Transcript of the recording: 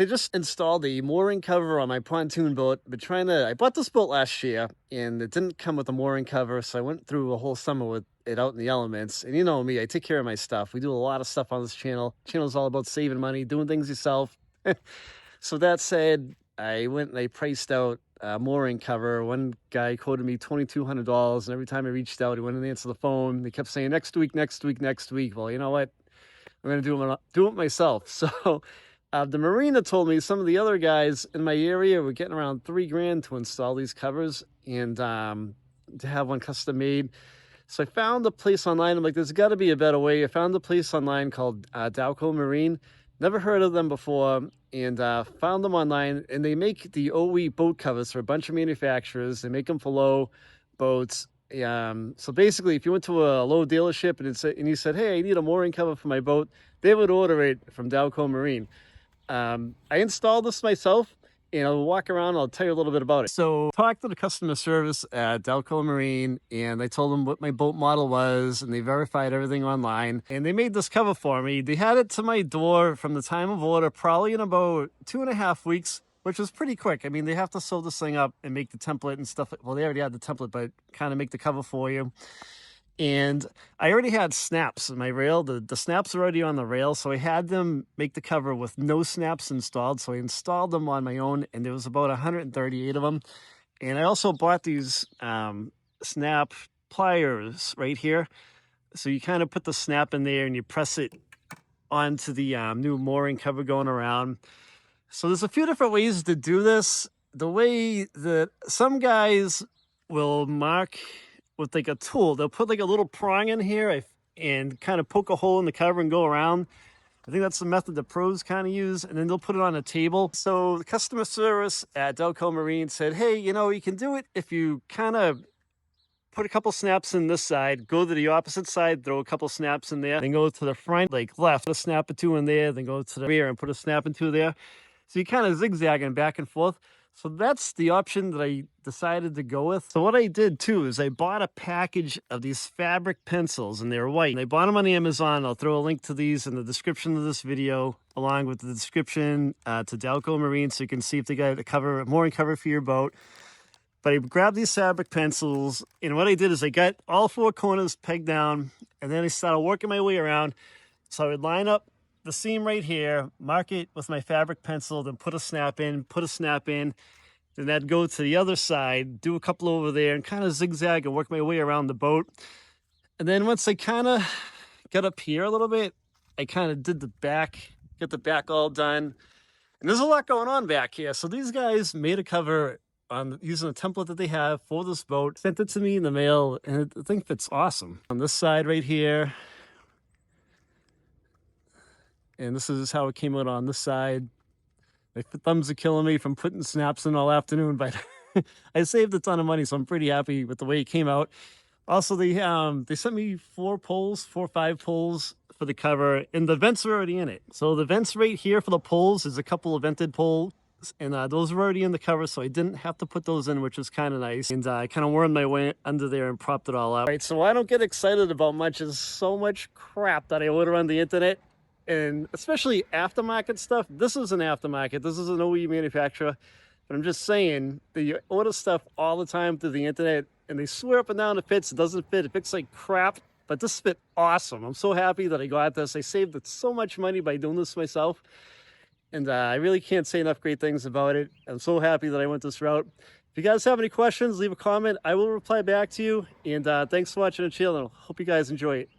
I just installed a mooring cover on my pontoon boat. I bought this boat last year and it didn't come with a mooring cover. So I went through a whole summer with it out in the elements. And you know me, I take care of my stuff. We do a lot of stuff on this channel. Channel's all about saving money, doing things yourself. So that said, I went and I priced out a mooring cover. One guy quoted me $2,200. And every time I reached out, he wouldn't answer the phone. They kept saying next week, next week, next week. Well, you know what? I'm going to do it myself. So the marina told me some of the other guys in my area were getting around $3,000 to install these covers and to have one custom made. So I found a place online. I'm like, there's got to be a better way. I found a place online called Dalco Marine. Never heard of them before, and found them online. And they make the OE boat covers for a bunch of manufacturers. They make them for low boats. So basically, if you went to a low dealership and you said, hey, I need a mooring cover for my boat, they would order it from Dalco Marine. I installed this myself, and I'll walk around and I'll tell you a little bit about it. So I talked to the customer service at Dalco Marine, and I told them what my boat model was, and they verified everything online, and they made this cover for me. They had it to my door from the time of order, probably in about 2.5 weeks, which was pretty quick. I mean, they have to sew this thing up and make the template and stuff. Well, they already had the template, but kind of make the cover for you. And I already had snaps in my rail. The snaps are already on the rail, so I had them make the cover with no snaps installed. So I installed them on my own, and there was about 138 of them. And I also bought these snap pliers right here. So you kind of put the snap in there and you press it onto the new mooring cover going around. So there's a few different ways to do this. The way that some guys will mark with like a tool, they'll put like a little prong in here and kind of poke a hole in the cover and go around. I think that's the method the pros kind of use, and then they'll put it on a table. So the customer service at Dalco Marine said, hey, you know, you can do it if you kind of put a couple snaps in this side, go to the opposite side, throw a couple snaps in there, then go to the front, like left, put a snap or two in there, then go to the rear and put a snap or two there. So you kind of zigzagging back and forth. So that's the option that I decided to go with. So what I did too is I bought a package of these fabric pencils, and they're white. And I bought them on Amazon. I'll throw a link to these in the description of this video, along with the description to Dalco Marine, so you can see if they got a mooring cover for your boat. But I grabbed these fabric pencils, and what I did is I got all 4 corners pegged down, and then I started working my way around. So I would line up the seam right here, mark it with my fabric pencil, then put a snap in, then I'd go to the other side, do a couple over there, and kind of zigzag and work my way around the boat. And then once I kind of got up here a little bit, I kind of did the back, get the back all done. And there's a lot going on back here. So these guys made a cover on using a template that they have for this boat, sent it to me in the mail, and the thing fits awesome. On this side right here, and this is how it came out on this side. My thumbs are killing me from putting snaps in all afternoon, but I saved a ton of money, so I'm pretty happy with the way it came out. Also, they sent me 4 or 5 poles for the cover, and the vents are already in it. So the vents right here for the poles is a couple of vented poles, and those were already in the cover, so I didn't have to put those in, which was kind of nice. And I kind of wormed my way under there and propped it all up. Right, so I don't get excited about much. There's so much crap that I order on the internet. And especially aftermarket stuff. This is an aftermarket. This is an OE manufacturer. But I'm just saying that you order stuff all the time through the internet, and they swear up and down it fits. It doesn't fit. It fits like crap. But this fit awesome. I'm so happy that I got this. I saved so much money by doing this myself. And I really can't say enough great things about it. I'm so happy that I went this route. If you guys have any questions, leave a comment. I will reply back to you. And thanks for watching the channel. Hope you guys enjoy it.